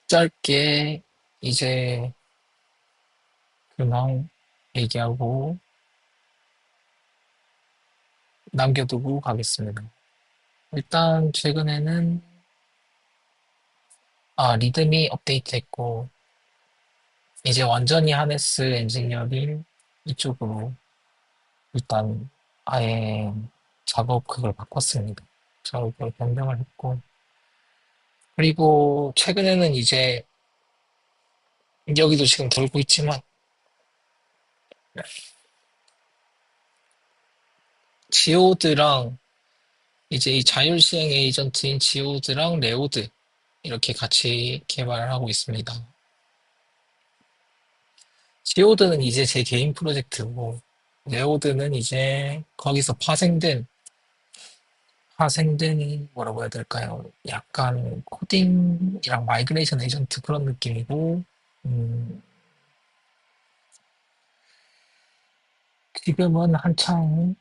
짧게 이제 근황 얘기하고 남겨두고 가겠습니다. 일단 최근에는 리듬이 업데이트했고 이제 완전히 하네스 엔지니어링 이쪽으로 일단 아예 작업 그걸 바꿨습니다. 작업을 변경을 했고 그리고 최근에는 이제 여기도 지금 돌고 있지만 지오드랑 이제 이 자율시행 에이전트인 지오드랑 레오드 이렇게 같이 개발을 하고 있습니다. 지오드는 이제 제 개인 프로젝트고 레오드는 이제 거기서 파생된 뭐라고 해야 될까요? 약간 코딩이랑 마이그레이션 에이전트 그런 느낌이고 음, 지금은 한창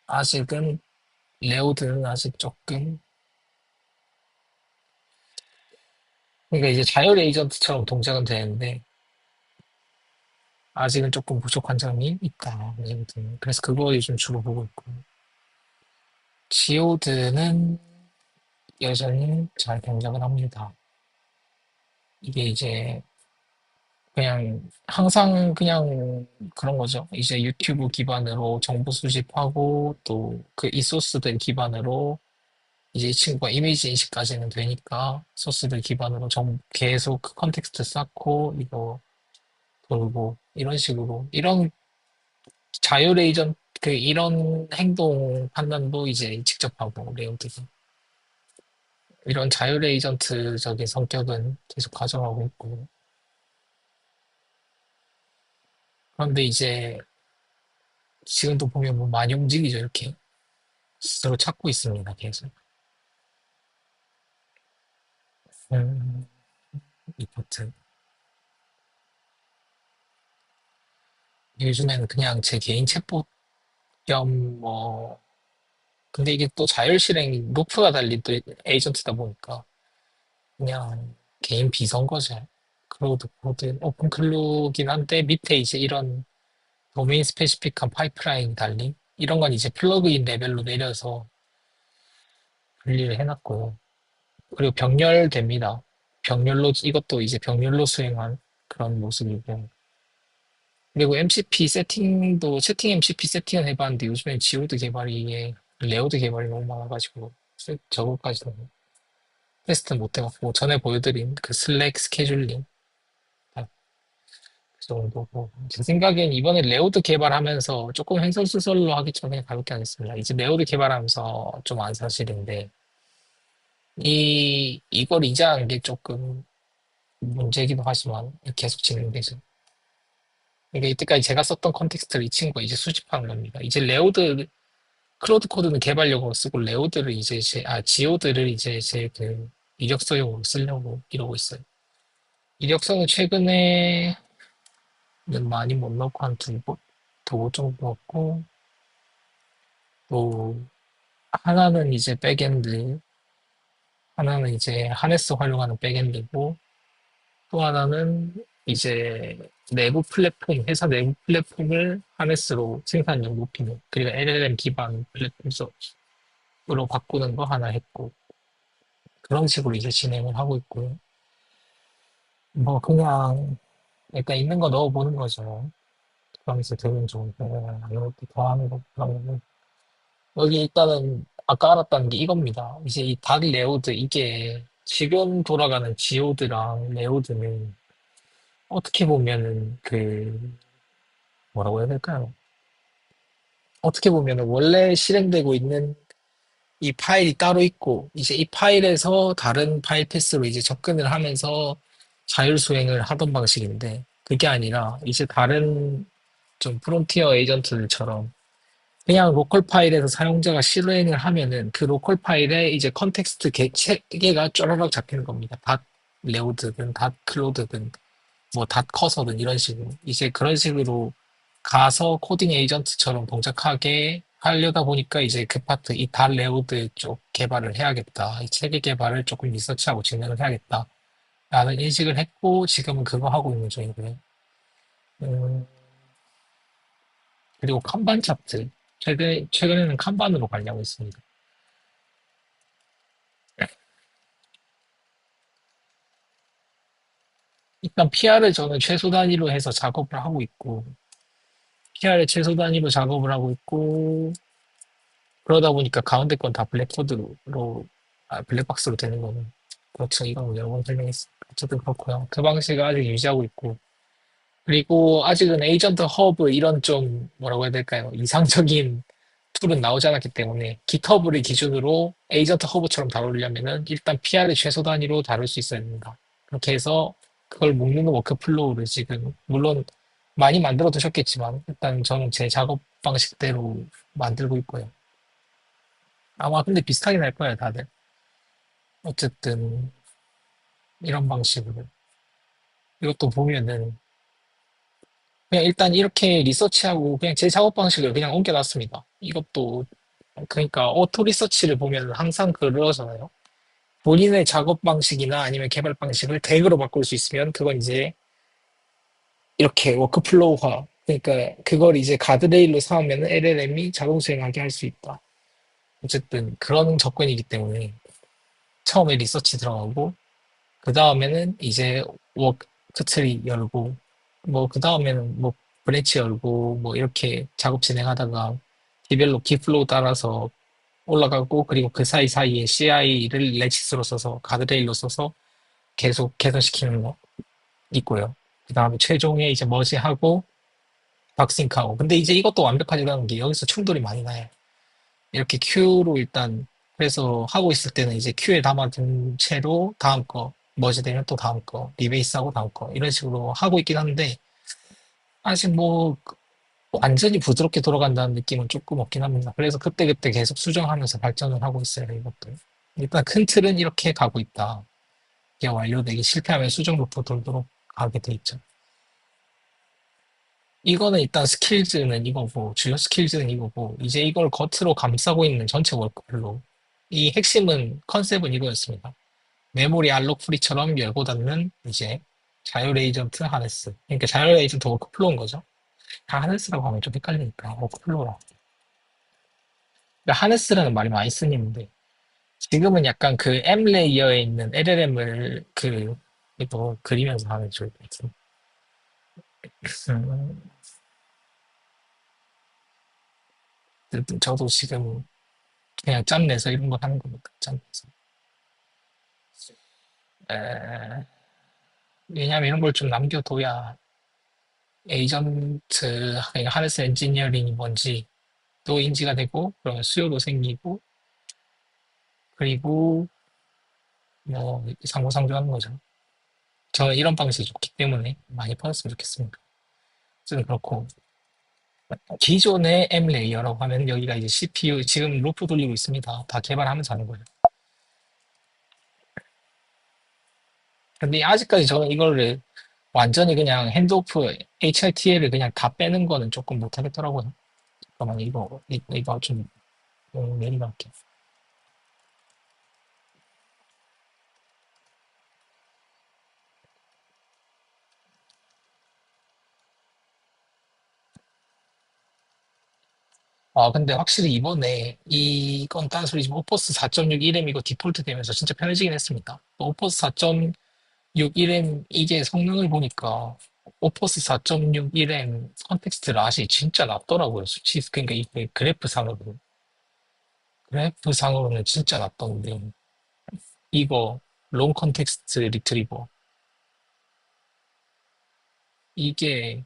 아직은 레오드는 아직 조금 그러니까 이제 자율 에이전트처럼 동작은 되는데 아직은 조금 부족한 점이 있다. 레오드는. 그래서 그거 요즘 주로 보고 있고 지오드는 여전히 잘 동작을 합니다. 이게 이제 그냥 항상 그냥 그런 거죠. 이제 유튜브 기반으로 정보 수집하고 또 그 이 소스들 기반으로 이제 이 친구가 이미지 인식까지는 되니까 소스들 기반으로 계속 그 컨텍스트 쌓고 이거 돌고 이런 식으로 이런 자율 에이전 트 이런 행동 판단도 이제 직접 하고 레오드가 이런 자율 에이전트적인 성격은 계속 가져가고 있고 그런데 이제 지금도 보면 뭐 많이 움직이죠 이렇게 스스로 찾고 있습니다 계속 음, 리포트 요즘에는 그냥 제 개인 챗봇 겸 뭐 근데 이게 또 자율 실행 루프가 달린 또 에이전트다 보니까 그냥 개인 비서인 거죠 클로우드 코드 오픈 클루긴 한데 밑에 이제 이런 도메인 스페시픽한 파이프라인 달린 이런 건 이제 플러그인 레벨로 내려서 분리를 해놨고요 그리고 병렬됩니다 병렬로 이것도 이제 병렬로 수행한 그런 모습이고 그리고 MCP 세팅도 채팅 MCP 세팅은 해봤는데 요즘에 지오드 개발이 레오드 개발이 너무 많아가지고 저거까지도 테스트 못 해봤고 전에 보여드린 그 슬랙 스케줄링 딱그 정도고 제 생각엔 이번에 레오드 개발하면서 조금 횡설수설로 하기 좀 그냥 가볍게 하겠습니다. 이제 레오드 개발하면서 좀 안 사실인데 이걸 이제 하는 게 조금 문제이기도 하지만 계속 진행되죠. 그러니까 이때까지 제가 썼던 컨텍스트를 이 친구가 이제 수집하는 겁니다. 이제 레오드 클로드 코드는 개발용으로 쓰고 레오드를 이제 지오드를 이제 제 그 이력서용으로 쓰려고 이러고 있어요. 이력서는 최근에는 많이 못 넣고 한 두 정도 넣고 또 하나는 이제 백엔드, 하나는 이제 하네스 활용하는 백엔드고 또 하나는 이제 내부 플랫폼, 회사 내부 플랫폼을 하네스로 생산력 높이는 그리고 LLM 기반 플랫폼으로 바꾸는 거 하나 했고 그런 식으로 이제 진행을 하고 있고요. 뭐 그냥 일단 있는 거 넣어보는 거죠. 그러면서 되면 좋은데 이렇게 더하는 거 그러면은 여기 일단은 아까 알았다는 게 이겁니다. 이제 이 닥 레오드 이게 지금 돌아가는 지오드랑 레오드는 어떻게 보면은 그 뭐라고 해야 될까요? 어떻게 보면은 원래 실행되고 있는 이 파일이 따로 있고 이제 이 파일에서 다른 파일 패스로 이제 접근을 하면서 자율 수행을 하던 방식인데 그게 아니라 이제 다른 좀 프론티어 에이전트들처럼 그냥 로컬 파일에서 사용자가 실행을 하면은 그 로컬 파일에 이제 컨텍스트 체계가 쪼라락 잡히는 겁니다. 닷 레오드든 닷 클로드든 뭐 닷 커서든 이런 식으로 이제 그런 식으로 가서 코딩 에이전트처럼 동작하게 하려다 보니까 이제 그 파트, 이 달 레오드 쪽 개발을 해야겠다. 이 체계 개발을 조금 리서치하고 진행을 해야겠다. 라는 인식을 했고, 지금은 그거 하고 있는 중이고요. 음, 그리고 kanban 차트. 최근에는 kanban으로 관리하고 있습니다. 일단 PR을 저는 최소 단위로 해서 작업을 하고 있고, PR을 최소 단위로 작업을 하고 있고, 그러다 보니까 가운데 건 다 블랙코드로, 블랙박스로 되는 거는. 그렇죠. 이건 여러 번 설명했어요. 어쨌든 그렇고요. 그 방식을 아직 유지하고 있고, 그리고 아직은 에이전트 허브 이런 좀 뭐라고 해야 될까요? 이상적인 툴은 나오지 않았기 때문에 깃허브를 기준으로 에이전트 허브처럼 다루려면은 일단 PR을 최소 단위로 다룰 수 있어야 된다. 그렇게 해서 그걸 묶는 워크플로우를 지금 물론 많이 만들어 두셨겠지만 일단 저는 제 작업 방식대로 만들고 있고요. 아마 근데 비슷하게 날 거예요, 다들. 어쨌든 이런 방식으로. 이것도 보면은 그냥 일단 이렇게 리서치하고 그냥 제 작업 방식을 그냥 옮겨놨습니다. 이것도 그러니까 오토 리서치를 보면 항상 그러잖아요. 본인의 작업 방식이나 아니면 개발 방식을 덱으로 바꿀 수 있으면 그건 이제 이렇게 워크플로우화 그러니까 그걸 이제 가드레일로 삼으면 LLM이 자동 수행하게 할 수 있다. 어쨌든 그런 접근이기 때문에 처음에 리서치 들어가고 그 다음에는 이제 워크 트리 열고 뭐 그 다음에는 뭐 브랜치 열고 뭐 이렇게 작업 진행하다가 디벨롭 기플로우 따라서 올라가고 그리고 그 사이사이에 CI를 레지스로 써서 가드레일로 써서 계속 개선시키는 거 있고요. 그 다음에 최종에 이제 머지하고 박싱크하고 근데 이제 이것도 완벽하지 않은 게 여기서 충돌이 많이 나요. 이렇게 큐로 일단 그래서 하고 있을 때는 이제 큐에 담아둔 채로 다음 거 머지되면 또 다음 거 리베이스하고 다음 거 이런 식으로 하고 있긴 한데 아직 뭐 완전히 부드럽게 돌아간다는 느낌은 조금 없긴 합니다. 그래서 그때그때 계속 수정하면서 발전을 하고 있어요, 이것도. 일단 큰 틀은 이렇게 가고 있다. 이게 완료되기 실패하면 수정 루프 돌도록 가게 돼 있죠. 이거는 일단 스킬즈는 이거고, 주요 스킬즈는 이거고, 이제 이걸 겉으로 감싸고 있는 전체 워크플로우. 이 핵심은, 컨셉은 이거였습니다. 메모리 알록 프리처럼 열고 닫는 이제 자율 에이전트 하네스. 그러니까 자율 에이전트 워크플로우인 거죠. 다 하네스라고 하면 좀 헷갈리니까 워크플로우라고. 그러니까 하네스라는 말이 많이 쓰이는데 지금은 약간 그 M 레이어에 있는 LLM을 이거 그리면서 하면 좋을 것 같은. 음, 저도 지금 그냥 짬 내서 이런 거 하는 겁니다. 짬 내서. 에, 왜냐면 이런 걸 좀 남겨둬야 에이전트, 그러니까 하네스 엔지니어링이 뭔지 또 인지가 되고, 그러면 수요도 생기고, 그리고 뭐 상호상조하는 거죠. 저는 이런 방식이 좋기 때문에 많이 퍼졌으면 좋겠습니다. 어쨌든 그렇고, 기존의 M 레이어라고 하면 여기가 이제 CPU 지금 루프 돌리고 있습니다. 다 개발하면서 하는 거예요. 근데 아직까지 저는 이거를 완전히 그냥 핸드오프 HRTL을 그냥 다 빼는 거는 조금 못하겠더라고요. 잠깐만 이거 좀 내리갈게. 아 근데 확실히 이번에 이건 딴 소리지만 오퍼스 4.6 1M이고 디폴트 되면서 진짜 편해지긴 했습니다. 오퍼스 4.6 1M 이게 성능을 보니까 오퍼스 4.6 1M 컨텍스트 랏이 진짜 낮더라고요. 수치 그러니까 이게 그래프상으로는 진짜 낮던데 이거 롱 컨텍스트 리트리버 이게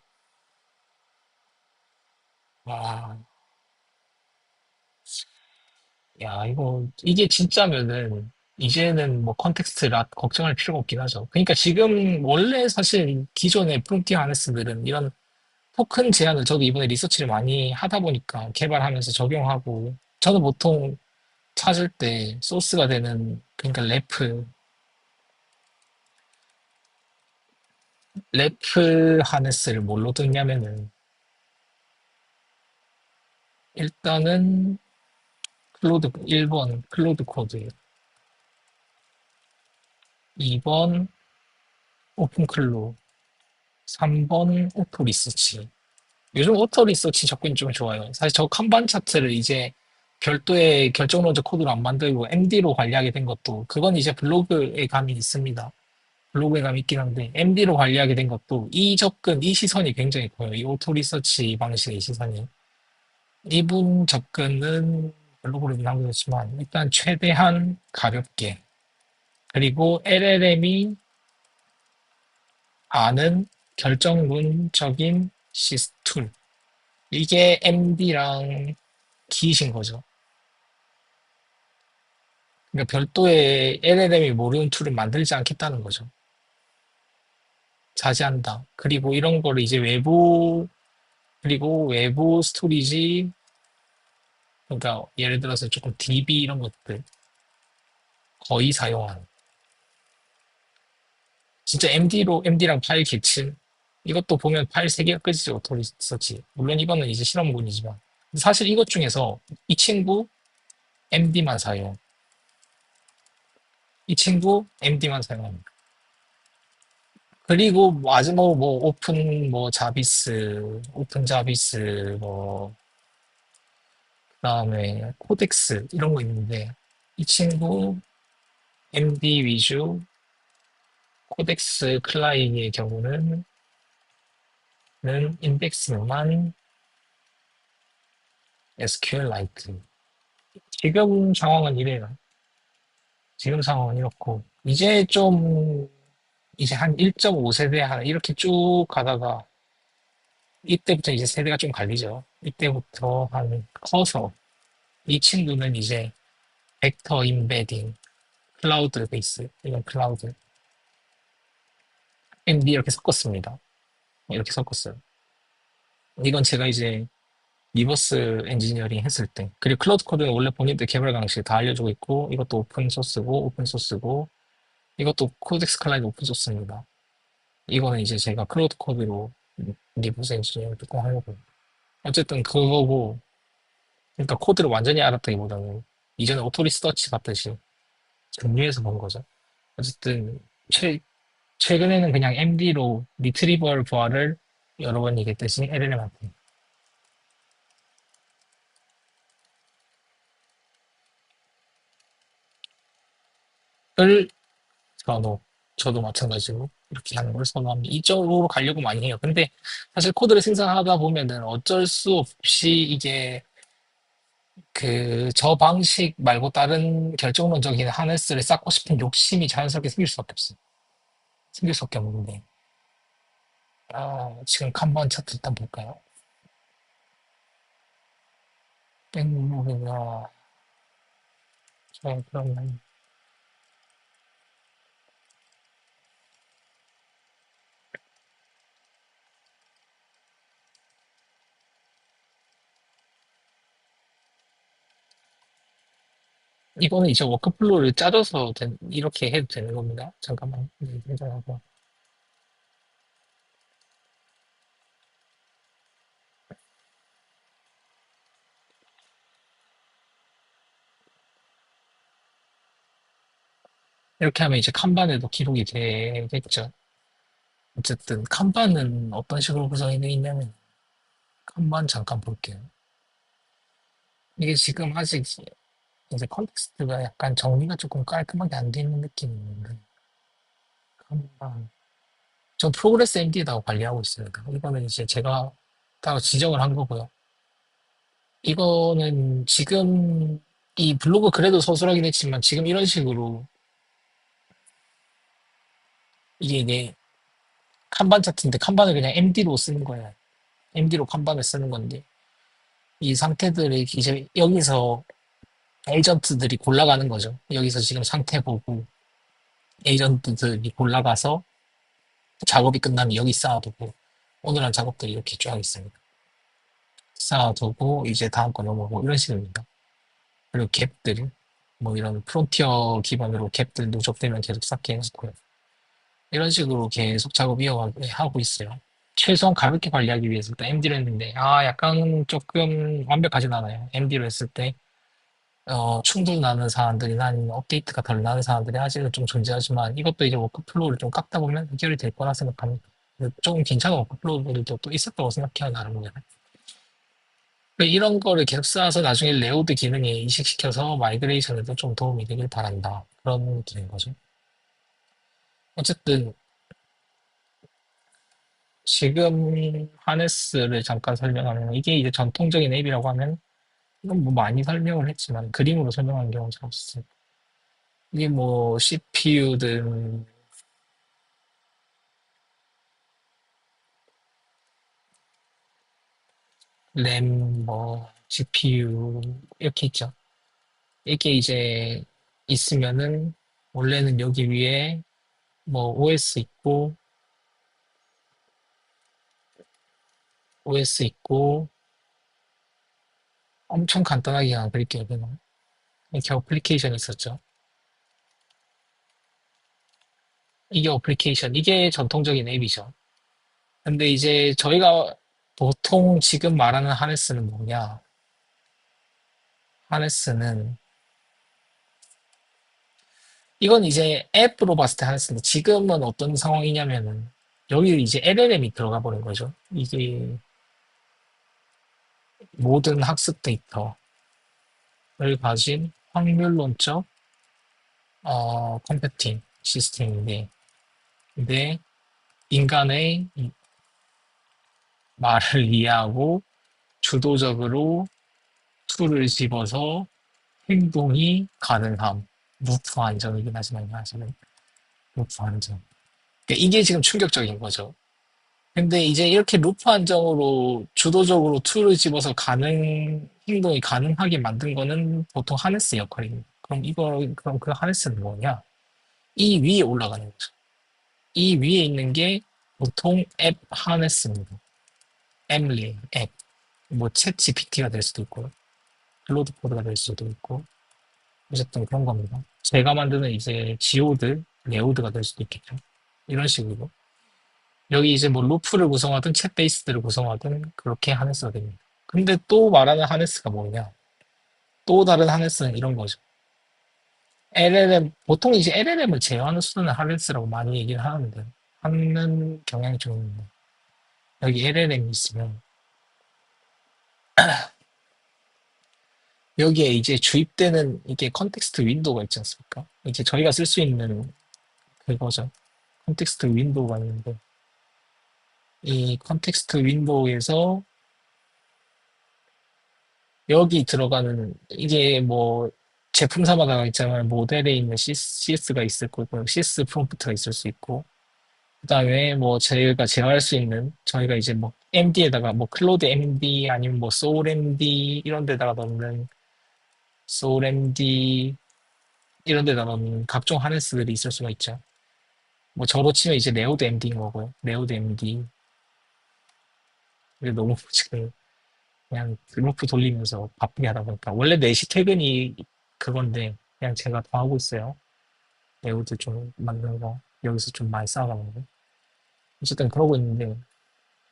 와, 야 이거 이게 진짜면은 이제는 뭐 컨텍스트 랏 걱정할 필요가 없긴 하죠. 그러니까 지금 원래 사실 기존의 프론티어 아네스들은 이런 토큰 제한을 저도 이번에 리서치를 많이 하다 보니까 개발하면서 적용하고 저는 보통 찾을 때 소스가 되는 그러니까 래프 하네스를 뭘로 듣냐면은 일단은 클로드 1번 클로드 코드, 2번 오픈클로, 3번 오토 리서치. 요즘 오토 리서치 접근이 좀 좋아요. 사실 저 칸반 차트를 이제 별도의 결정론적 코드로 안 만들고 MD로 관리하게 된 것도 그건 이제 블로그에 감이 있습니다. 블로그에 감이 있긴 한데 MD로 관리하게 된 것도 이 접근, 이 시선이 굉장히 커요. 이 오토 리서치 방식의 시선이. 이분 접근은 블로그로 나오겠지만 일단 최대한 가볍게, 그리고 LLM이 아는 결정론적인 시스툴, 이게 MD랑 기이신 거죠. 그러니까 별도의 LLM이 모르는 툴을 만들지 않겠다는 거죠. 자제한다. 그리고 이런 거를 이제 그리고 외부 스토리지, 그러니까 예를 들어서 조금 DB 이런 것들 거의 사용하는. 진짜 MD랑 파일 계층. 이것도 보면 파일 3개가 끄지죠, 오토 리서치. 물론 이거는 이제 실험군이지만. 사실 이것 중에서 이 친구 MD만 사용. 이 친구 MD만 사용합니다. 그리고 마지막 뭐 오픈 자비스 그다음에 코덱스 이런 거 있는데 이 친구 MD 위주 코덱스 클라이의 경우는 인덱스만 SQLite. 지금 상황은 이래요. 지금 상황은 이렇고 이제 한 1.5세대 하나 이렇게 쭉 가다가 이때부터 이제 세대가 좀 갈리죠. 이때부터 한 커서 이 친구는 이제 벡터 임베딩, 클라우드 베이스, 이런 클라우드, MD 이렇게 섞었습니다. 이렇게 섞었어요. 이건 제가 이제 리버스 엔지니어링 했을 때, 그리고 클라우드 코드는 원래 본인들 개발 방식 다 알려주고 있고, 이것도 오픈소스고, 이것도 코덱스 클라이드 오픈소스입니다. 이거는 이제 제가 클라우드 코드로 리버스 엔지니어링 뚜껑 하려고. 어쨌든 그거고, 그러니까 코드를 완전히 알았다기보다는 이전에 오토리서치 봤듯이 정리해서 본 거죠. 어쨌든 최근에는 그냥 MD로 리트리버럴 부활을 여러 번 얘기했듯이 LLM한테 을 저도 저도 마찬가지로 이렇게 하는 걸 선호합니다. 이쪽으로 가려고 많이 해요. 근데 사실 코드를 생산하다 보면은 어쩔 수 없이 이게 저 방식 말고 다른 결정론적인 하네스를 쌓고 싶은 욕심이 자연스럽게 생길 수밖에 없어요. 생길 수밖에 없는데 지금 칸반 차트 일단 볼까요? 백무비가 그러면 이거는 이제 워크플로우를 짜줘서 이렇게 해도 되는 겁니다. 잠깐만, 생각하고. 이렇게 하면 이제 칸반에도 기록이 되겠죠. 어쨌든 칸반은 어떤 식으로 구성이 되어 있냐면, 칸반 잠깐 볼게요. 이게 지금 아직 이제 컨텍스트가 약간 정리가 조금 깔끔하게 안 돼 있는 느낌이 있는데, 칸반. 저 프로그레스 MD에다가 관리하고 있습니다. 이거는 이제 제가 따로 지정을 한 거고요. 이거는 지금 이 블로그 그래도 서술하긴 했지만 지금 이런 식으로 이게 칸반 차트인데 칸반을 그냥 MD로 쓰는 거예요. MD로 칸반을 쓰는 건데 이 상태들이 이제 여기서 에이전트들이 골라가는 거죠. 여기서 지금 상태 보고 에이전트들이 골라가서 작업이 끝나면 여기 쌓아두고 오늘 한 작업들이 이렇게 쫙 있습니다. 쌓아두고 이제 다음 거 넘어가고 이런 식입니다. 그리고 갭들 뭐 이런 프론티어 기반으로 갭들 누적되면 계속 쌓게 해놓고요. 이런 식으로 계속 작업 이어가고 있어요. 최소한 가볍게 관리하기 위해서 일단 MD로 했는데, 약간 조금 완벽하진 않아요. MD로 했을 때, 충돌 나는 사안들이나 아니면 업데이트가 덜 나는 사안들이 아직은 좀 존재하지만, 이것도 이제 워크플로우를 좀 깎다 보면 해결이 될 거라 생각합니다. 좀 괜찮은 워크플로우들도 또 있었다고 생각해요, 나름대로. 이런 거를 계속 쌓아서 나중에 레오드 기능에 이식시켜서 마이그레이션에도 좀 도움이 되길 바란다. 그런 느낌인 거죠. 어쨌든, 지금 하네스를 잠깐 설명하면, 이게 이제 전통적인 앱이라고 하면, 이건 뭐 많이 설명을 했지만 그림으로 설명하는 경우가 잘 없어요. 이게 뭐 CPU든 램, 뭐 GPU 이렇게 있죠. 이게 이제 있으면은 원래는 여기 위에 뭐 OS 있고 엄청 간단하게 그냥 그릴게요. 그냥 이렇게 어플리케이션이 있었죠. 이게 어플리케이션, 이게 전통적인 앱이죠. 근데 이제 저희가 보통 지금 말하는 하네스는 뭐냐? 하네스는 이건 이제 앱으로 봤을 때 하였습니다. 지금은 어떤 상황이냐면은 여기 이제 LLM이 들어가 버린 거죠. 이게 모든 학습 데이터를 가진 확률론적 컴퓨팅 시스템인데, 근데 인간의 말을 이해하고 주도적으로 툴을 집어서 행동이 가능함. 루프 안정이긴 하지만 사실은 루프 안정. 그러니까 이게 지금 충격적인 거죠. 근데 이제 이렇게 루프 안정으로 주도적으로 툴을 집어서 행동이 가능하게 만든 거는 보통 하네스 역할입니다. 그럼 그 하네스는 뭐냐? 이 위에 올라가는 거죠. 이 위에 있는 게 보통 앱 하네스입니다. 앱리, 앱. 뭐, 챗 GPT가 될 수도 있고, 클로드 코드가 될 수도 있고, 어쨌든 그런 겁니다. 제가 만드는 이제 지오드, 레오드가 될 수도 있겠죠. 이런 식으로. 여기 이제 뭐 루프를 구성하든 챗 베이스들을 구성하든 그렇게 하네스가 됩니다. 근데 또 말하는 하네스가 뭐냐? 또 다른 하네스는 이런 거죠. 보통 이제 LLM을 제어하는 수단을 하네스라고 많이 얘기를 하는 경향이 좀 있는데, 여기 LLM이 있으면, 여기에 이제 주입되는 이게 컨텍스트 윈도우가 있지 않습니까? 이제 저희가 쓸 수 있는 그거죠. 컨텍스트 윈도우가 있는데, 이 컨텍스트 윈도우에서 여기 들어가는 이게 뭐 제품사마다 있잖아요. 모델에 있는 CS가 있을 거고 CS 프롬프트가 있을 수 있고 그다음에 뭐 저희가 제어할 수 있는 저희가 이제 뭐 MD에다가 뭐 클로드 MD 아니면 뭐 소울 MD 이런 데다가 넣는 소울 MD 이런 데다 넣는 각종 하네스들이 있을 수가 있죠. 뭐 저로 치면 이제 레오드 MD인 거고요. 레오드 MD. 이게 너무 지금 그냥 루프 돌리면서 바쁘게 하다 보니까 원래 4시 퇴근이 그건데 그냥 제가 더 하고 있어요. 배우들 좀 만드는 거 여기서 좀 많이 쌓아가는 어쨌든 그러고 있는데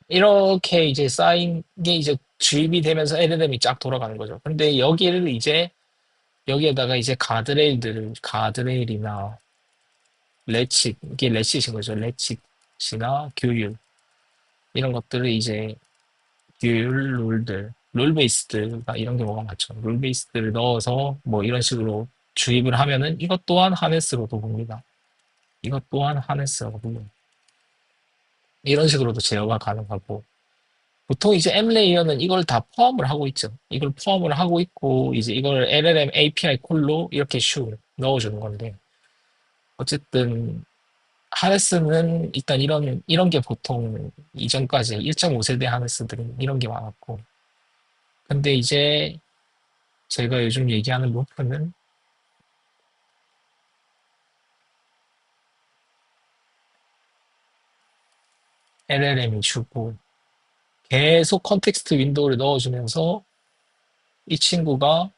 이렇게 이제 쌓인 게 이제 주입이 되면서 LLM이 쫙 돌아가는 거죠. 근데 여기를 이제 여기에다가 이제 가드레일이나 레칫 이게 레칫인 거죠. 레칫이나 규율 이런 것들을 이제 규율 룰 베이스드가 이런 경우가 많죠. 룰 베이스드를 넣어서 뭐 이런 식으로 주입을 하면은 이것 또한 하네스로도 봅니다. 이것 또한 하네스라고 봅니다. 이런 식으로도 제어가 가능하고 보통 이제 M 레이어는 이걸 다 포함을 하고 있죠. 이걸 포함을 하고 있고 이제 이걸 LLM API 콜로 이렇게 슈 넣어주는 건데 어쨌든 하네스는 일단 이런 게 보통 이전까지 1.5세대 하네스들은 이런 게 많았고 근데 이제 제가 요즘 얘기하는 루프는 LLM이 주고 계속 컨텍스트 윈도우를 넣어주면서 이 친구가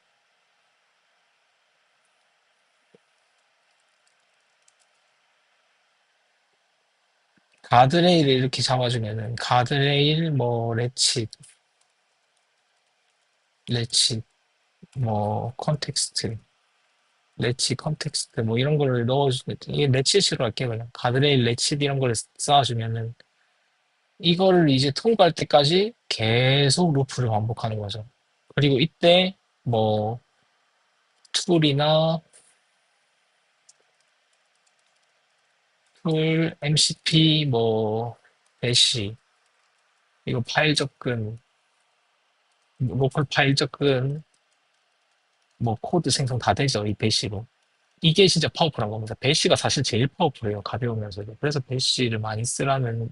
가드레일을 이렇게 잡아주면은 가드레일 뭐 레치 뭐 컨텍스트 레치 컨텍스트 뭐 이런 거를 넣어주면 이게 레치시로 할게요. 그냥 가드레일 레치 이런 거를 쌓아주면은 이거를 이제 통과할 때까지 계속 루프를 반복하는 거죠. 그리고 이때 뭐 툴이나 툴, MCP, 뭐 배시 이거 파일 접근, 로컬 파일 접근, 뭐 코드 생성 다 되죠. 이 배시로. 이게 진짜 파워풀한 겁니다. 배시가 사실 제일 파워풀해요. 가벼우면서도. 그래서 배시를 많이 쓰라는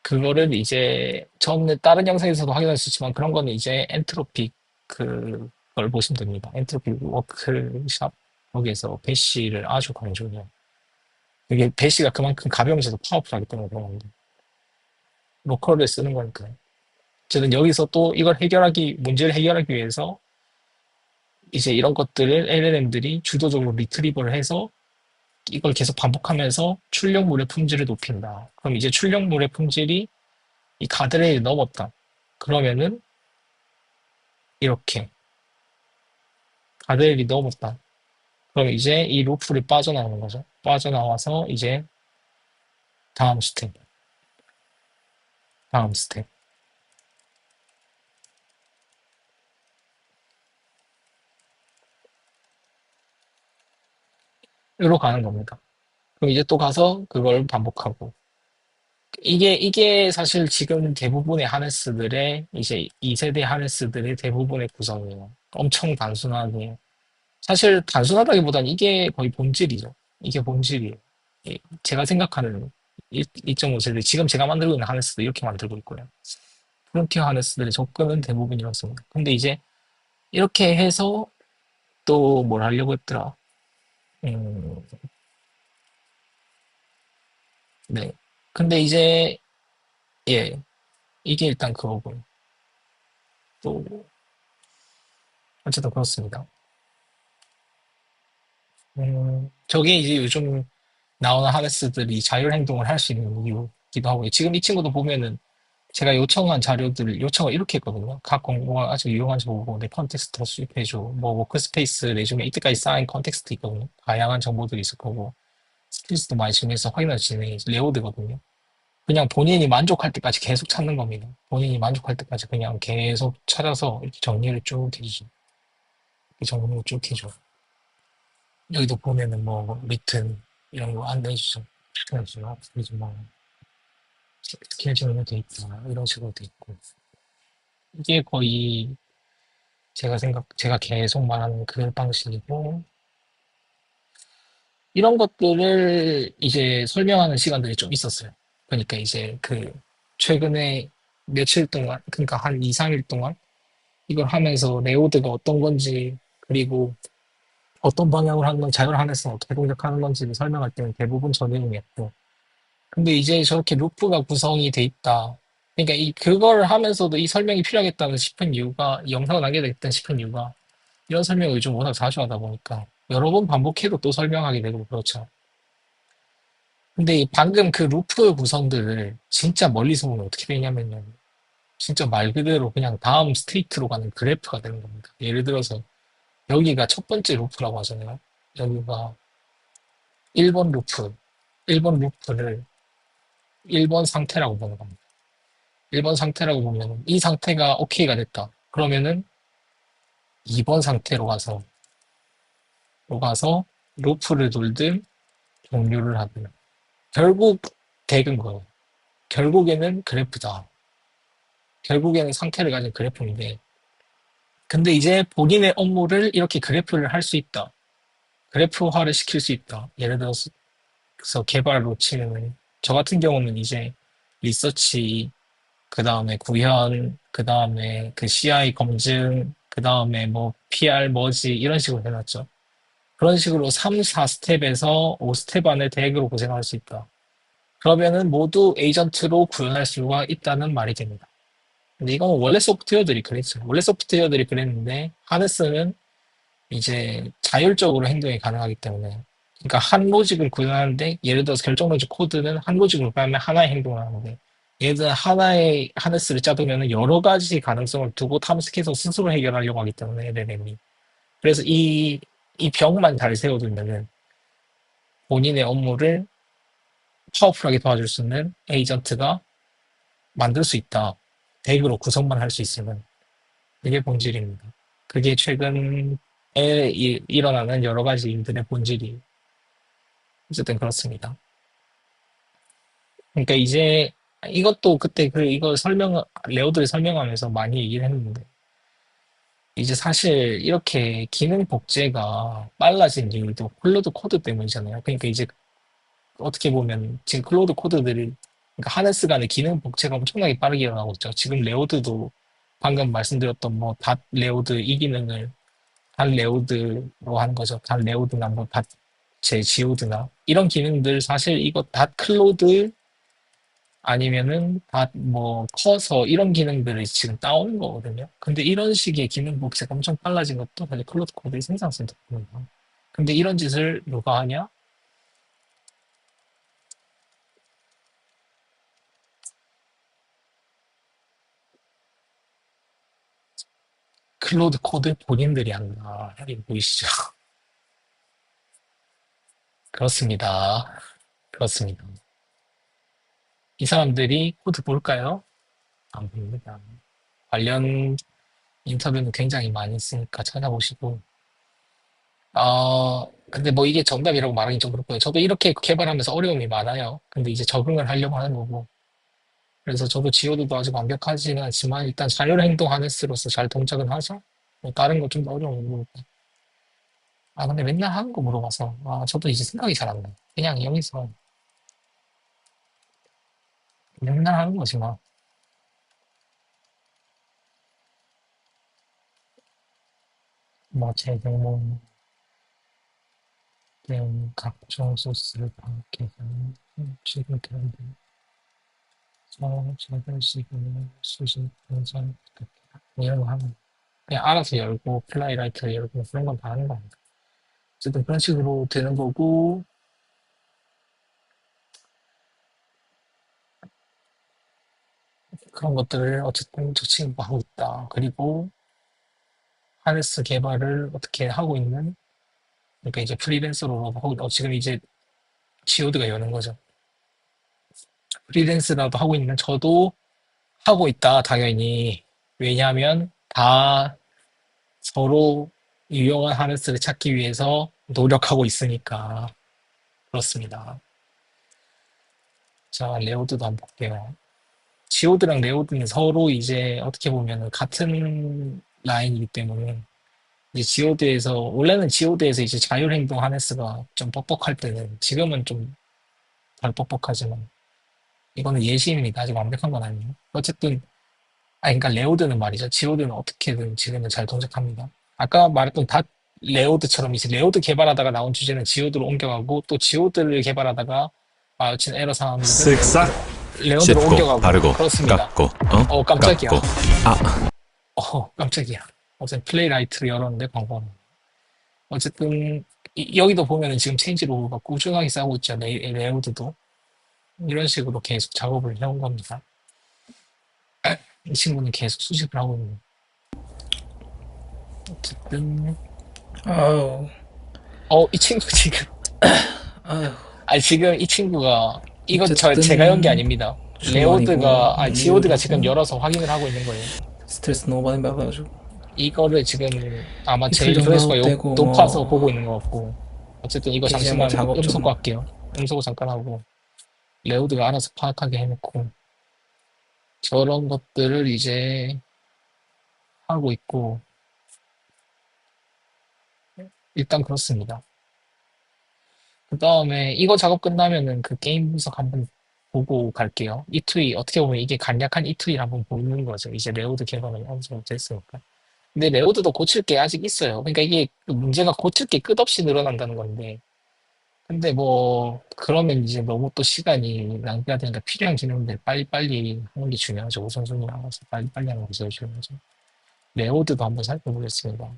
그거를 이제 전에 다른 영상에서도 확인할 수 있지만 그런 거는 이제 엔트로피 그걸 보시면 됩니다. 엔트로피 워크샵 거기에서 배시를 아주 강조해요. 이게 배시가 그만큼 가벼우면서도 파워풀하기 때문에 그런 겁니다. 로컬을 쓰는 거니까요. 저는 여기서 또 이걸 문제를 해결하기 위해서 이제 이런 것들을 LLM들이 주도적으로 리트리버를 해서 이걸 계속 반복하면서 출력물의 품질을 높인다. 그럼 이제 출력물의 품질이 이 가드레일을 넘었다. 그러면은 이렇게 가드레일이 넘었다. 그럼 이제 이 루프를 빠져나오는 거죠. 빠져나와서 이제 다음 스텝, 다음 스텝으로 가는 겁니다. 그럼 이제 또 가서 그걸 반복하고. 이게 사실 지금 대부분의 하네스들의 이제 2세대 하네스들의 대부분의 구성이에요. 엄청 단순하게. 사실 단순하다기보단 이게 거의 본질이죠. 이게 본질이에요. 제가 생각하는 2.5세대, 지금 제가 만들고 있는 하네스도 이렇게 만들고 있고요. 프론티어 하네스들의 접근은 대부분 이렇습니다. 근데 이제 이렇게 해서 또 뭘 하려고 했더라. 음, 네. 근데 이제, 예, 이게 일단 그거고. 또, 어쨌든 그렇습니다. 저게 이제 요즘 나오는 하네스들이 자율행동을 할 수 있는 이유기도 하고요. 지금 이 친구도 보면은 제가 요청한 자료들을 요청을 이렇게 했거든요. 각 공고가 아주 유용한지 보고 내 컨텍스트 수집해줘. 뭐 워크스페이스 내중에 이때까지 쌓인 컨텍스트 있거든요. 다양한 정보들이 있을 거고 스킬스도 많이 증명해서 확인할 수 있는 레오드거든요. 그냥 본인이 만족할 때까지 계속 찾는 겁니다. 본인이 만족할 때까지 그냥 계속 찾아서 이렇게 정리를 쭉 해주죠. 이렇게 정리를 쭉 해줘. 여기도 보면은 뭐 리튼 이런 거 안내해주죠. 그래서 그래서 뭐 스킬 정리돼 있다 이런 식으로 돼 있고 이게 거의 제가 계속 말하는 그 방식이고 이런 것들을 이제 설명하는 시간들이 좀 있었어요. 그러니까 이제 최근에 며칠 동안 그러니까 한 2, 3일 동안 이걸 하면서 레오드가 어떤 건지 그리고 어떤 방향으로 하는 건 자율 하에서 어떻게 동작하는 건지를 설명할 때는 대부분 저 내용이었고 근데 이제 저렇게 루프가 구성이 돼 있다. 그러니까 그걸 하면서도 이 설명이 필요하겠다는 싶은 이유가 이 영상을 남겨야 되겠다 싶은 이유가 이런 설명을 요즘 워낙 자주 하다 보니까 여러 번 반복해도 또 설명하게 되고 그렇죠. 근데 방금 그 루프 구성들을 진짜 멀리서 보면 어떻게 되냐면요. 진짜 말 그대로 그냥 다음 스테이트로 가는 그래프가 되는 겁니다. 예를 들어서 여기가 첫 번째 루프라고 하잖아요. 여기가 1번 루프, 1번 루프를 1번 상태라고 보는 겁니다. 1번 상태라고 보면 이 상태가 오케이가 됐다. 그러면은 2번 상태로 가서 루프를 돌든 종료를 하든 결국 덱은 거예요. 결국에는 그래프다. 결국에는 상태를 가진 그래프인데 근데 이제 본인의 업무를 이렇게 그래프를 할 수 있다. 그래프화를 시킬 수 있다. 예를 들어서 개발로 치면은 저 같은 경우는 이제 리서치 그 다음에 구현 그 다음에 그 CI 검증 그 다음에 뭐 PR 뭐지 이런 식으로 해놨죠. 그런 식으로 3, 4스텝에서 5스텝 안에 대액으로 고생할 수 있다. 그러면은 모두 에이전트로 구현할 수가 있다는 말이 됩니다. 근데 이건 원래 소프트웨어들이 그랬죠. 원래 소프트웨어들이 그랬는데 하네스는 이제 자율적으로 행동이 가능하기 때문에 그러니까 한 로직을 구현하는데 예를 들어서 결정 로직 코드는 한 로직을 구현하면 하나의 행동을 하는데 예를 들어 하나의 하네스를 짜두면 여러 가지 가능성을 두고 탐색해서 스스로 해결하려고 하기 때문에 LLM이 그래서 이 벽만 잘 세워두면은 본인의 업무를 파워풀하게 도와줄 수 있는 에이전트가 만들 수 있다. 덱으로 구성만 할 수 있으면 그게 본질입니다. 그게 최근에 일어나는 여러 가지 일들의 본질이 어쨌든 그렇습니다. 그러니까 이제 이것도 그때 이거 레오들이 설명하면서 많이 얘기를 했는데 이제 사실 이렇게 기능 복제가 빨라진 이유도 클로드 코드 때문이잖아요. 그러니까 이제 어떻게 보면 지금 클로드 코드들이 그러니까 하네스 간의 기능 복제가 엄청나게 빠르게 일어나고 있죠. 지금 레오드도 방금 말씀드렸던 뭐 닷 레오드 이 기능을 닷 레오드로 하는 거죠. 닷 레오드나 뭐닷제 지오드나 이런 기능들 사실 이거 닷 클로드 아니면은 닷 뭐 커서 이런 기능들이 지금 따오는 거거든요. 근데 이런 식의 기능 복제가 엄청 빨라진 것도 사실 클로드 코드의 생산성 덕분이에요. 근데 이런 짓을 누가 하냐? 클로드 코드 본인들이 한다. 이거 보이시죠? 그렇습니다. 그렇습니다. 이 사람들이 코드 볼까요? 안 봅니다. 관련 인터뷰는 굉장히 많이 있으니까 찾아보시고. 근데 뭐 이게 정답이라고 말하기 좀 그렇고요. 저도 이렇게 개발하면서 어려움이 많아요. 근데 이제 적응을 하려고 하는 거고. 그래서 저도 지오드도 아직 완벽하지는 않지만 일단 자율행동 하네스로서 잘 동작은 하죠. 뭐 다른 거 좀 더 어려운 거고. 근데 맨날 하는 거 물어봐서. 저도 이제 생각이 잘 안 나요. 그냥 여기서 맨날 하는 거지 뭐. 뭐 제공 된 각종 소스를 반복해서 음식을 드는데 저자별식으로 수십 분전 이런 거 하면 그냥 알아서 열고 플라이라이트를 열고 그런 건 다 하는 거 아닌가. 어쨌든 그런 식으로 되는 거고 그런 것들을 어쨌든 저 친구가 하고 있다. 그리고 하네스 개발을 어떻게 하고 있는 그러니까 이제 프리랜서로 하고 지금 이제 지오드가 여는 거죠. 프리랜서라도 하고 있는 저도 하고 있다, 당연히. 왜냐하면 다 서로 유용한 하네스를 찾기 위해서 노력하고 있으니까. 그렇습니다. 자, 레오드도 한번 볼게요. 지오드랑 레오드는 서로 이제 어떻게 보면 같은 라인이기 때문에 이제 지오드에서 원래는 지오드에서 이제 자율행동 하네스가 좀 뻑뻑할 때는 지금은 좀 덜 뻑뻑하지만 이거는 예시입니다. 아직 완벽한 건 아니에요. 어쨌든 그러니까 레오드는 말이죠. 지오드는 어떻게든 지금은 잘 동작합니다. 아까 말했던 닷 레오드처럼 이제 레오드 개발하다가 나온 주제는 지오드로 옮겨가고 또 지오드를 개발하다가 마주친 에러 상황들은 쓱싹 레오드로 씻고 옮겨가고 바르고 그렇습니다. 깎고 깜짝이야. 깎고 아 깜짝이야. 어제 플레이라이트를 열었는데 광고는. 어쨌든 여기도 보면은 지금 체인지 로그가 꾸준하게 싸우고 있죠. 레오드도 이런 식으로 계속 작업을 해온 겁니다. 이 친구는 계속 수집을 하고 있는. 어쨌든 아유, 이 친구 지금 아유, 지금 이 친구가 이거 제가 연 게 어쨌든 아닙니다. 주말이고 지오드가 지금 일요일이고 열어서 확인을 하고 있는 거예요. 스트레스 너무 많이 받아가지고 이거를 지금 아마 이틀 제일 정도 조회수가 하고 떼고 높아서 뭐 보고 있는 것 같고 어쨌든 이거 이제 뭐 잠시만 작업 음소거 좀 할게요. 음소거 잠깐 하고 레오드가 알아서 파악하게 해놓고 저런 것들을 이제 하고 있고 일단 그렇습니다. 그 다음에 이거 작업 끝나면은 그 게임 분석 한번 보고 갈게요. E2E 어떻게 보면 이게 간략한 E2E를 한번 보는 거죠. 이제 레오드 개발을 어느 정도 됐으니까. 근데 레오드도 고칠 게 아직 있어요. 그러니까 이게 그 문제가 고칠 게 끝없이 늘어난다는 건데. 근데 뭐 그러면 이제 너무 또 시간이 낭비가 되니까 필요한 기능들 빨리빨리 하는 게 중요하죠. 우선순위 나와서 빨리빨리 하는 게 제일 중요하죠. 레오드도 한번 살펴보겠습니다.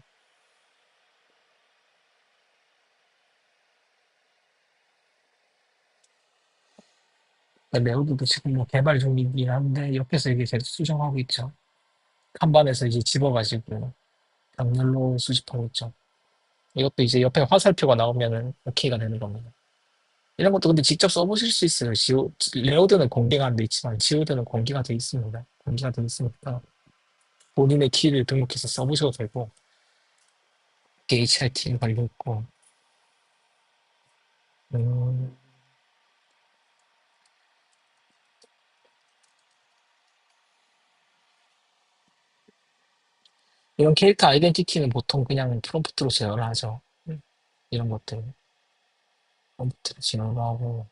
레오드도 지금 뭐 개발 중이긴 한데 옆에서 이게 계속 수정하고 있죠. kanban에서 이제 집어가지고 병렬로 수집하고 있죠. 이것도 이제 옆에 화살표가 나오면은 오케이가 되는 겁니다. 이런 것도 근데 직접 써보실 수 있어요. 레오드는 공개가 안 돼 있지만 지오드는 공개가 돼 있습니다. 공개가 돼 있으니까 본인의 키를 등록해서 써보셔도 되고 HRT 걸려 있고 음, 이런 캐릭터 아이덴티티는 보통 그냥 프롬프트로 제어를 하죠. 이런 것들 프롬프트로 제어를 하고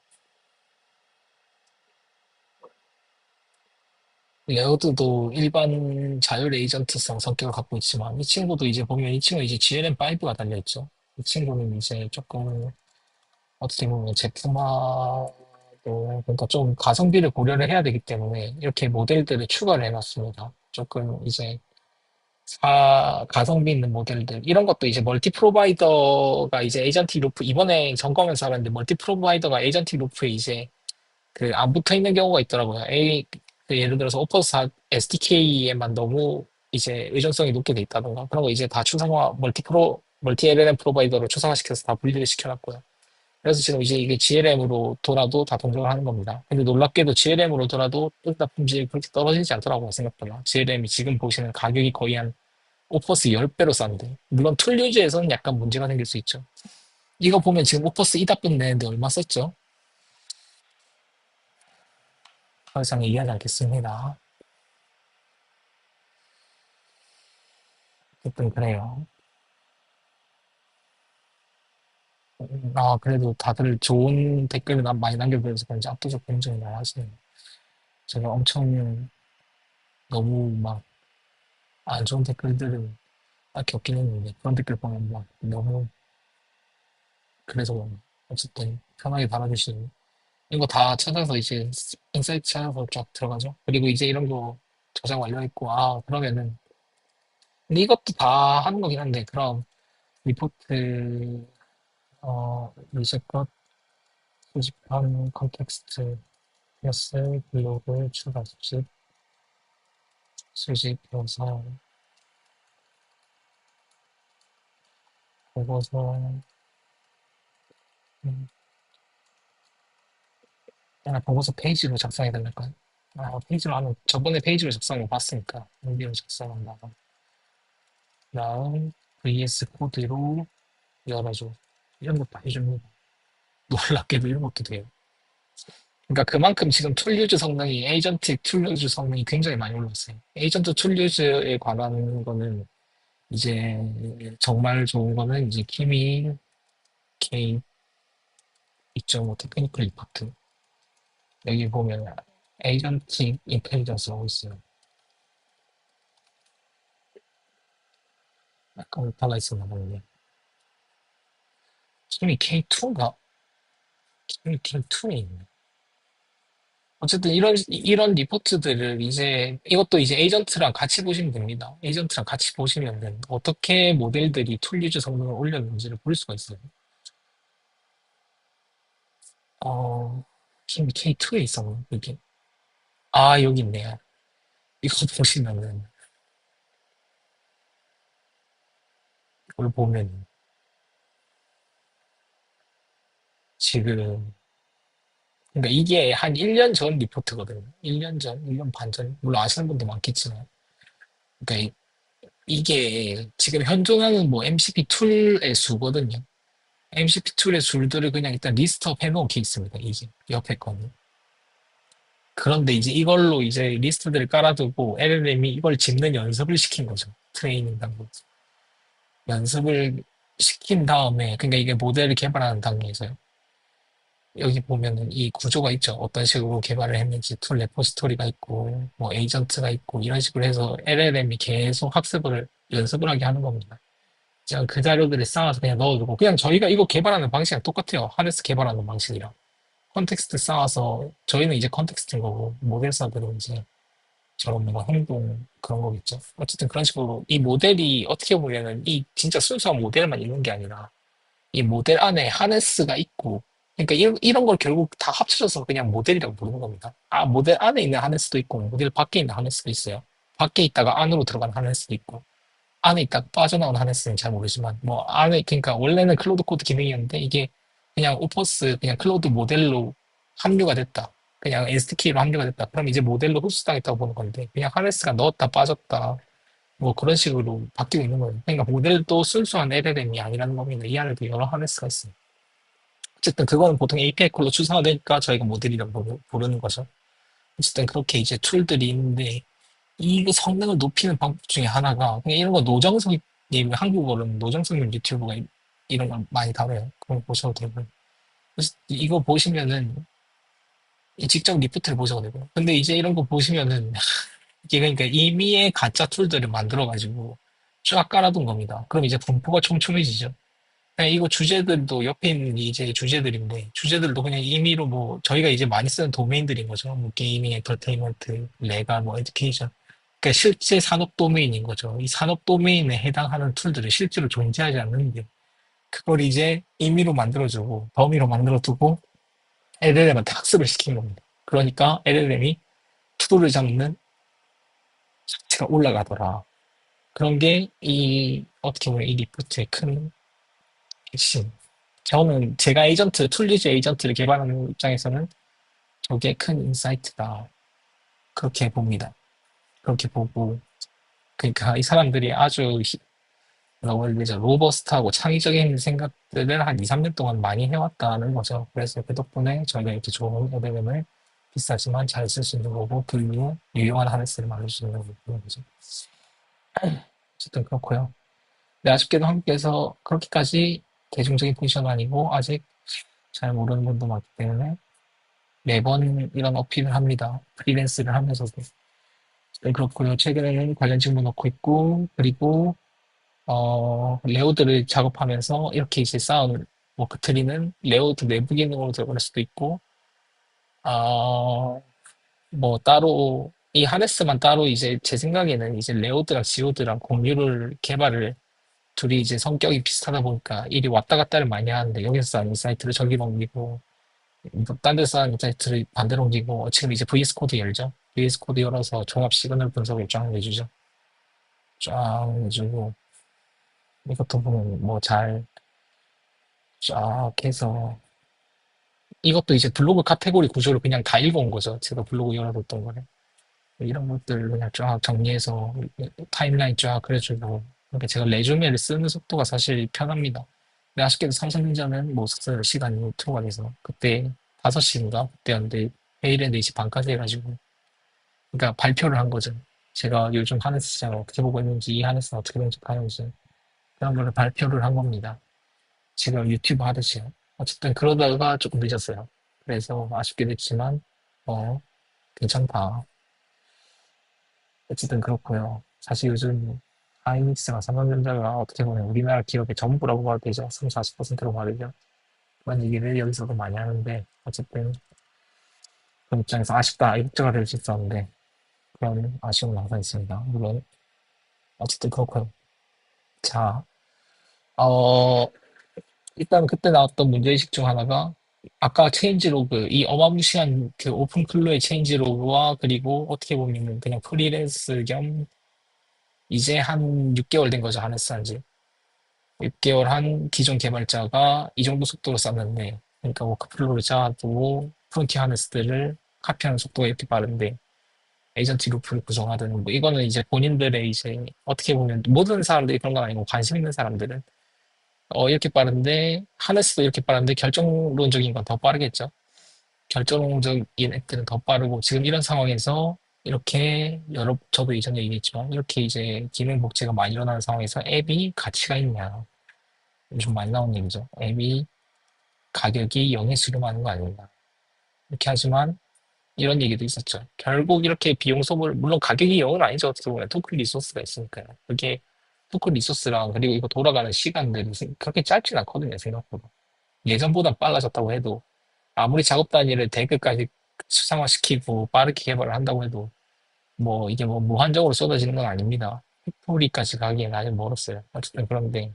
레오드도 일반 자율 에이전트성 성격을 갖고 있지만 이 친구도 이제 보면 이 친구는 이제 GLM5가 달려있죠. 이 친구는 이제 조금 어떻게 보면 제품화도 그러니까 좀 가성비를 고려를 해야 되기 때문에 이렇게 모델들을 추가를 해놨습니다. 조금 이제 가성비 있는 모델들 이런 것도 이제 멀티 프로바이더가 이제 에이전틱 루프 이번에 점검해서 알았는데 멀티 프로바이더가 에이전틱 루프에 이제 그 안 붙어 있는 경우가 있더라고요. 그 예를 들어서 오퍼스 SDK에만 너무 이제 의존성이 높게 돼 있다던가 그런 거 이제 다 추상화 멀티 LLM 프로바이더로 추상화시켜서 다 분리를 시켜놨고요. 그래서 지금 이제 이게 GLM으로 돌아도 다 동작을 하는 겁니다. 근데 놀랍게도 GLM으로 돌아도 뜻다 품질이 그렇게 떨어지지 않더라고요, 생각보다. GLM이 지금 보시는 가격이 거의 한 오퍼스 10배로 싼데. 물론 툴 유즈에서는 약간 문제가 생길 수 있죠. 이거 보면 지금 오퍼스 2답변 내는데 얼마 썼죠? 더 이상 얘기하지 않겠습니다. 어쨌든 그래요. 그래도 다들 좋은 댓글을 많이 남겨주셔서 그런지 압도적 굉장히 많이 하시네요. 제가 엄청 너무 막 안 좋은 댓글들을 딱히 없긴 했는데 그런 댓글 보면 막 너무 그래서 어쨌든 편하게 달아주시는 이거 다 찾아서 이제 인사이트 찾아서 쫙 들어가죠. 그리고 이제 이런 거 저장 완료했고 그러면은 근데 이것도 다 하는 거긴 한데 그럼 리포트 이제껏 수집한 컨텍스트 플러스 블로그 추가 수집해서 보고서 음, 보고서 페이지로 작성해야 될까요? 페이지로 하면 저번에 페이지로 작성을 봤으니까 여기로 작성한다. 다음 VS 코드로 열어줘. 이런 것도 해줍니다. 놀랍게도 이런 것도 돼요. 그러니까 그만큼 지금 툴 유즈 성능이 에이전틱 툴 유즈 성능이 굉장히 많이 올랐어요. 에이전트 툴 유즈에 관한 거는 이제 정말 좋은 거는 이제 키미 K 2.5 테크니컬 리포트 여기 보면 에이전틱 인텔리전스라고 있어요. 약간 오타가 있었나 보네. 키미 K2인가? 키미 K2에 있네. 어쨌든 이런 리포트들을 이제, 이것도 이제 에이전트랑 같이 보시면 됩니다. 에이전트랑 같이 보시면은 어떻게 모델들이 툴 유즈 성능을 올렸는지를 볼 수가 있어요. 어, 지금 K2에 있었나, 이게? 여기 있네요. 이거 보시면은, 이걸 보면, 지금, 그러니까 이게 한 1년 전 리포트거든요. 1년 전, 1년 반 전. 물론 아시는 분도 많겠지만. 그러니까 이게 지금 현존하는 뭐 MCP 툴의 수거든요. MCP 툴의 줄들을 그냥 일단 리스트업 해놓은 케이스입니다. 이게 옆에 거는. 그런데 이제 이걸로 이제 리스트들을 깔아두고 LLM이 이걸 짚는 연습을 시킨 거죠. 트레이닝 단계. 연습을 시킨 다음에, 그러니까 이게 모델을 개발하는 단계에서요. 여기 보면은 이 구조가 있죠. 어떤 식으로 개발을 했는지 툴 레포지토리가 있고, 뭐 에이전트가 있고, 이런 식으로 해서 LLM이 계속 학습을, 연습을 하게 하는 겁니다. 제가 그 자료들을 쌓아서 그냥 넣어두고, 그냥 저희가 이거 개발하는 방식이랑 똑같아요. 하네스 개발하는 방식이랑. 컨텍스트 쌓아서 저희는 이제 컨텍스트인 거고 모델사들은 이제 저런 뭐 행동 그런 거겠죠. 어쨌든 그런 식으로 이 모델이 어떻게 보면은 이 진짜 순수한 모델만 있는 게 아니라 이 모델 안에 하네스가 있고 그러니까 이런 걸 결국 다 합쳐져서 그냥 모델이라고 부르는 겁니다. 아, 모델 안에 있는 하네스도 있고, 모델 밖에 있는 하네스도 있어요. 밖에 있다가 안으로 들어가는 하네스도 있고, 안에 있다가 빠져나오는 하네스는 잘 모르지만, 뭐, 안에, 그러니까 원래는 클로드 코드 기능이었는데, 이게 그냥 오퍼스, 그냥 클로드 모델로 합류가 됐다. 그냥 SDK로 합류가 됐다. 그럼 이제 모델로 흡수당했다고 보는 건데, 그냥 하네스가 넣었다 빠졌다. 뭐 그런 식으로 바뀌고 있는 거예요. 그러니까 모델도 순수한 LLM이 아니라는 겁니다. 이 안에도 여러 하네스가 있어요. 어쨌든 그거는 보통 API 콜로 추상화되니까 저희가 모델이라고 부르는 거죠. 어쨌든 그렇게 이제 툴들이 있는데 이 성능을 높이는 방법 중에 하나가 그냥 이런 거 노정석님 한국어로는 노정석님 유튜브가 이런 걸 많이 다뤄요. 그런 거 보셔도 되고. 그래서 이거 보시면은 직접 리포트를 보셔도 되고요. 근데 이제 이런 거 보시면은 이게 그러니까 이미의 가짜 툴들을 만들어 가지고 쫙 깔아둔 겁니다. 그럼 이제 분포가 촘촘해지죠. 네, 이거 주제들도 옆에 있는 이제 주제들인데 주제들도 그냥 임의로 뭐 저희가 이제 많이 쓰는 도메인들인 거죠. 뭐 게이밍, 엔터테인먼트, 레갈, 뭐 에듀케이션. 그러니까 실제 산업 도메인인 거죠. 이 산업 도메인에 해당하는 툴들이 실제로 존재하지 않는데 그걸 이제 임의로 만들어주고 범위로 만들어두고 LLM한테 학습을 시킨 겁니다. 그러니까 LLM이 투도를 잡는 자체가 올라가더라. 그런 게 이 어떻게 보면 이 리포트의 큰 핵심. 저는 제가 에이전트, 툴리즈 에이전트를 개발하는 입장에서는 저게 큰 인사이트다. 그렇게 봅니다. 그렇게 보고, 그러니까 이 사람들이 아주, 뭐라고 해야 되죠? 로버스트하고 창의적인 생각들을 한 2, 3년 동안 많이 해왔다는 거죠. 그래서 그 덕분에 저희가 이렇게 좋은 LLM을 비싸지만 잘 쓸 수 있는 거고, 그 이후에 유용한 하네스를 만들 수 있는 거죠. 어쨌든 그렇고요. 근데 아쉽게도 한국에서 그렇게까지 대중적인 포지션은 아니고, 아직 잘 모르는 분도 많기 때문에, 매번 이런 어필을 합니다. 프리랜스를 하면서도. 네, 그렇고요. 최근에는 관련 직무 넣고 있고, 그리고, 레오드를 작업하면서 이렇게 이제 쌓은 워크트리는 레오드 내부 기능으로 들어갈 수도 있고, 어, 뭐 따로, 이 하네스만 따로 이제 제 생각에는 이제 레오드랑 지오드랑 공유를 개발을 둘이 이제 성격이 비슷하다 보니까 일이 왔다 갔다를 많이 하는데 여기서 쌓은 인사이트를 저기로 옮기고 딴 데서 하는 사이트를 반대로 옮기고 지금 이제 VS 코드 열죠. VS 코드 열어서 종합 시그널 분석을 쫙 내주죠. 쫙 내주고 이것도 보면 뭐 잘 쫙 해서 이것도 이제 블로그 카테고리 구조를 그냥 다 읽어온 거죠. 제가 블로그 열어뒀던 거를. 이런 것들 그냥 쫙 정리해서 타임라인 쫙 그려주고 그러니까 제가 레주메를 쓰는 속도가 사실 편합니다. 근데 아쉽게도 삼성전자는 못 썼어요. 시간이 투어가 돼서 그때 5시인가 그때였는데 회의를 4시 반까지 해가지고 그러니까 발표를 한 거죠. 제가 요즘 하네스 시장을 어떻게 보고 있는지, 이 하네스는 어떻게 분석하는지 그런 거를 발표를 한 겁니다. 지금 유튜브 하듯이요. 어쨌든 그러다가 조금 늦었어요. 그래서 아쉽게 됐지만 괜찮다. 어쨌든 그렇고요. 사실 요즘 하이닉스가 삼성전자가 어떻게 보면 우리나라 기업의 전부라고 봐도 되죠. 3, 40%라고 봐도 되죠. 그런 얘기를 여기서도 많이 하는데 어쨌든 그 입장에서 아쉽다. 이국제가 될 수 있었는데 그런 아쉬움은 항상 있습니다. 물론 어쨌든 그렇고요. 자, 어, 일단 그때 나왔던 문제의식 중 하나가 아까 체인지 로그, 이 어마무시한 그 오픈클로의 체인지 로그와 그리고 어떻게 보면 그냥 프리랜스 겸 이제 한 6개월 된 거죠. 하네스 한지. 6개월 한 기존 개발자가 이 정도 속도로 썼는데, 그러니까 워크플로우를 짜고 프론티 하네스들을 카피하는 속도가 이렇게 빠른데, 에이전트 루프를 구성하든, 뭐 이거는 이제 본인들의 이제 어떻게 보면 모든 사람들이 그런 건 아니고 관심 있는 사람들은 이렇게 빠른데 하네스도 이렇게 빠른데 결정론적인 건 더 빠르겠죠. 결정적인 앱들은 더 빠르고 지금 이런 상황에서 이렇게 여러 저도 이전에 얘기했지만 이렇게 이제 기능 복제가 많이 일어나는 상황에서 앱이 가치가 있냐 요즘 많이 나오는 얘기죠. 앱이 가격이 0에 수렴하는 거 아니냐 이렇게 하지만 이런 얘기도 있었죠. 결국 이렇게 비용 소모를 물론 가격이 0은 아니죠. 어떻게 보면 토큰 리소스가 있으니까요. 그게 토큰 리소스랑 그리고 이거 돌아가는 시간들이 그렇게 짧진 않거든요. 생각보다. 예전보다 빨라졌다고 해도 아무리 작업 단위를 대그까지 수상화시키고 빠르게 개발을 한다고 해도 뭐 이게 뭐 무한적으로 쏟아지는 건 아닙니다. 팩토리까지 가기에는 아직 멀었어요. 어쨌든 그런데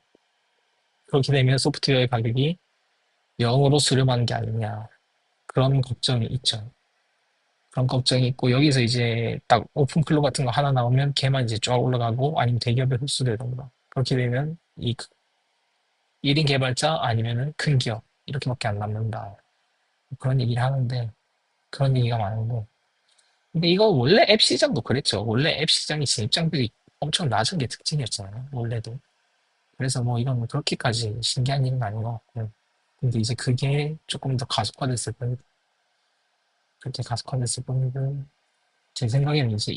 그렇게 되면 소프트웨어의 가격이 영으로 수렴한 게 아니냐. 그런 걱정이 있죠. 그런 걱정이 있고, 여기서 이제 딱 오픈클로 같은 거 하나 나오면 걔만 이제 쫙 올라가고, 아니면 대기업에 흡수되던가. 그렇게 되면 이 1인 개발자 아니면은 큰 기업. 이렇게밖에 안 남는다. 그런 얘기를 하는데, 그런 얘기가 많은데. 근데 이거 원래 앱 시장도 그랬죠. 원래 앱 시장이 진입장벽이 엄청 낮은 게 특징이었잖아요. 원래도. 그래서 뭐 이건 그렇게까지 신기한 일은 아닌 것 같고. 근데 이제 그게 조금 더 가속화됐을 뿐이다. 그렇게 가속화됐을 뿐이고, 제 생각에는 이제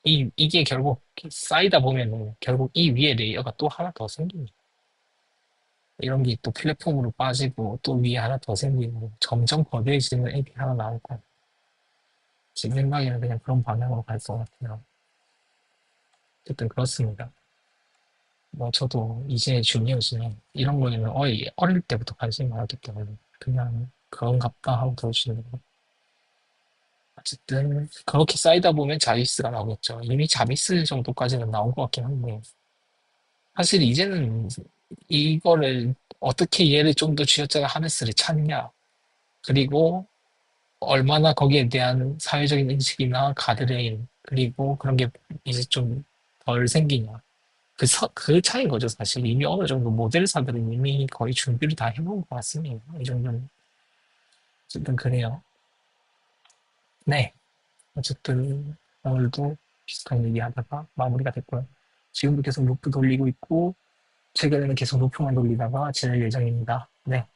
이게 결국 쌓이다 보면은 결국 이 위에 레이어가 또 하나 더 생깁니다. 이런 게 또 플랫폼으로 빠지고 또 위에 하나 더 생기고 점점 거대해지는 앱이 하나 나올 거예요. 제 생각에는 그냥 그런 방향으로 갈 것 같아요. 어쨌든 그렇습니다. 뭐 저도 이제 주니어지만 이런 거에는 어릴 때부터 관심이 많았기 때문에 그냥 그런갑다 하고 들어주시는 거. 어쨌든 그렇게 쌓이다 보면 자비스가 나오겠죠. 이미 자비스 정도까지는 나온 것 같긴 한데 사실 이제는 이거를 어떻게 얘를 좀 더 쥐어짜가 하네스를 찾냐 그리고 얼마나 거기에 대한 사회적인 인식이나 가드레일 그리고 그런 게 이제 좀 덜 생기냐 그 차이인 거죠 사실 이미 어느 정도 모델사들은 이미 거의 준비를 다 해놓은 것 같습니다 이 정도는 어쨌든 그래요 네 어쨌든 오늘도 비슷한 얘기하다가 마무리가 됐고요 지금도 계속 루프 돌리고 있고 최근에는 계속 루프만 돌리다가 지낼 예정입니다 네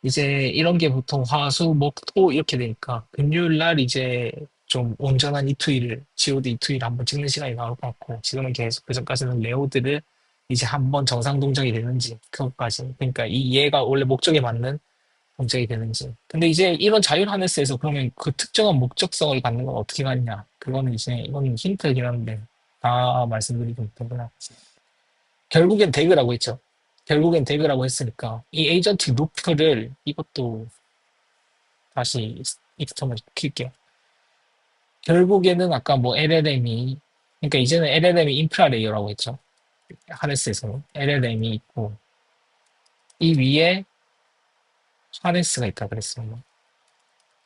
이제 이런 게 보통 화, 수, 목, 토 이렇게 되니까 금요일 날 이제 좀 온전한 이투일을 GOD 이투일 한번 찍는 시간이 나올 것 같고 지금은 계속 그전까지는 레오드를 이제 한번 정상 동작이 되는지 그것까지 그러니까 이 얘가 원래 목적에 맞는 동작이 되는지 근데 이제 이런 자율 하네스에서 그러면 그 특정한 목적성을 갖는 건 어떻게 갖냐 그거는 이제 이건 힌트이긴 한데 다 말씀드리기 못하구나 결국엔 대그라고 했죠 결국엔 대그라고 했으니까 이 에이전트 루프를 이것도 다시 익스터널 킬게요. 결국에는 아까 뭐 LLM이 그러니까 이제는 LLM이 인프라 레이어라고 했죠. 하네스에서는 LLM이 있고 이 위에 하네스가 있다 그랬습니다.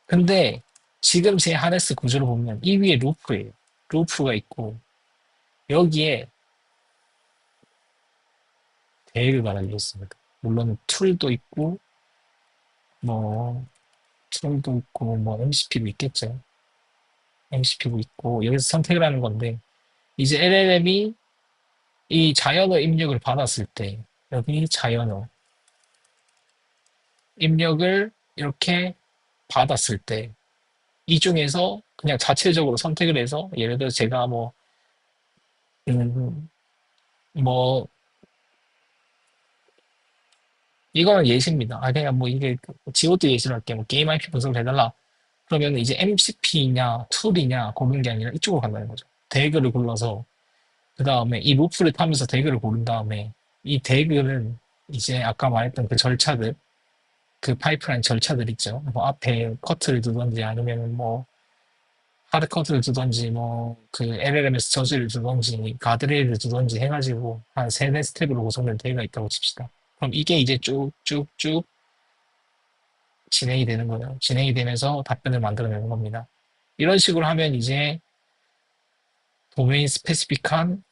근데 지금 제 하네스 구조를 보면 이 위에 루프예요. 루프가 있고 여기에 대그가 달려 있습니다. 물론 툴도 있고 뭐 툴도 있고 뭐 MCP도 있겠죠. MCP도 있고 여기서 선택을 하는 건데 이제 LLM이 이 자연어 입력을 받았을 때 여기 자연어 입력을 이렇게 받았을 때 이 중에서 그냥 자체적으로 선택을 해서 예를 들어 제가 음, 뭐 이거는 예시입니다. 그냥 뭐 이게 GOT 예시로 할게 뭐 게임 IP 분석을 해달라 그러면 이제 MCP냐 툴이냐 고르는 게 아니라 이쪽으로 간다는 거죠. 대그를 골라서 그 다음에 이 루프를 타면서 대그를 고른 다음에 이 대그는 이제 아까 말했던 그 절차들 그 파이프라인 절차들 있죠. 뭐 앞에 커트를 두던지 아니면 뭐 하드 커트를 두던지 뭐 그 LLM에서 저지를 두던지 가드레일을 두던지 해가지고 한 세네 스텝으로 구성된 대회가 있다고 칩시다. 그럼 이게 이제 쭉쭉쭉 진행이 되는 거예요. 진행이 되면서 답변을 만들어내는 겁니다. 이런 식으로 하면 이제 도메인 스페시픽한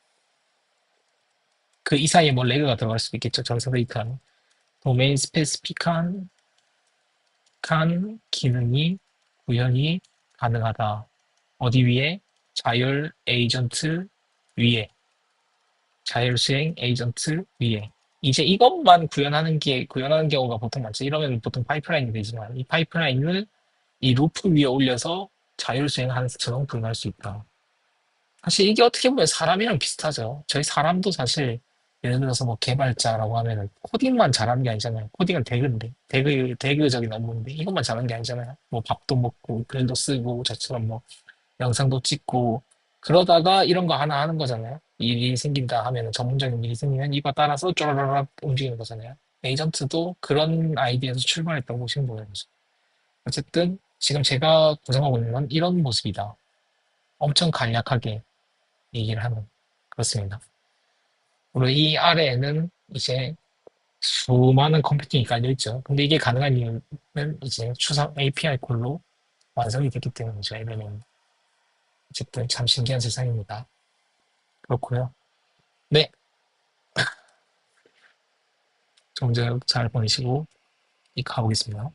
그 이 사이에 뭐 레그가 들어갈 수도 있겠죠. 전사 데이터는. 도메인 스페시픽한 기능이 구현이 가능하다. 어디 위에? 자율 에이전트 위에. 자율 수행 에이전트 위에. 이제 이것만 구현하는 경우가 보통 많죠. 이러면 보통 파이프라인이 되지만 이 파이프라인을 이 루프 위에 올려서 자율 수행하는 것처럼 구현할 수 있다. 사실 이게 어떻게 보면 사람이랑 비슷하죠. 저희 사람도 사실 예를 들어서 뭐 개발자라고 하면은 코딩만 잘하는 게 아니잖아요. 코딩은 대그인데, 대그적인 업무인데 이것만 잘하는 게 아니잖아요. 뭐 밥도 먹고 글도 쓰고 저처럼 뭐 영상도 찍고 그러다가 이런 거 하나 하는 거잖아요. 일이 생긴다 하면은 전문적인 일이 생기면 이거 따라서 쪼라라락 움직이는 거잖아요. 에이전트도 그런 아이디어에서 출발했다고 보시면 되는 거죠. 어쨌든 지금 제가 구성하고 있는 건 이런 모습이다. 엄청 간략하게 얘기를 하는 그렇습니다. 그리고 이 아래에는 이제 수많은 컴퓨팅이 깔려 있죠. 근데 이게 가능한 이유는 이제 추상 API 콜로 완성이 됐기 때문이죠. 얘네는 어쨌든 참 신기한 세상입니다. 그렇고요. 네, 정작 잘 보내시고 이 가보겠습니다.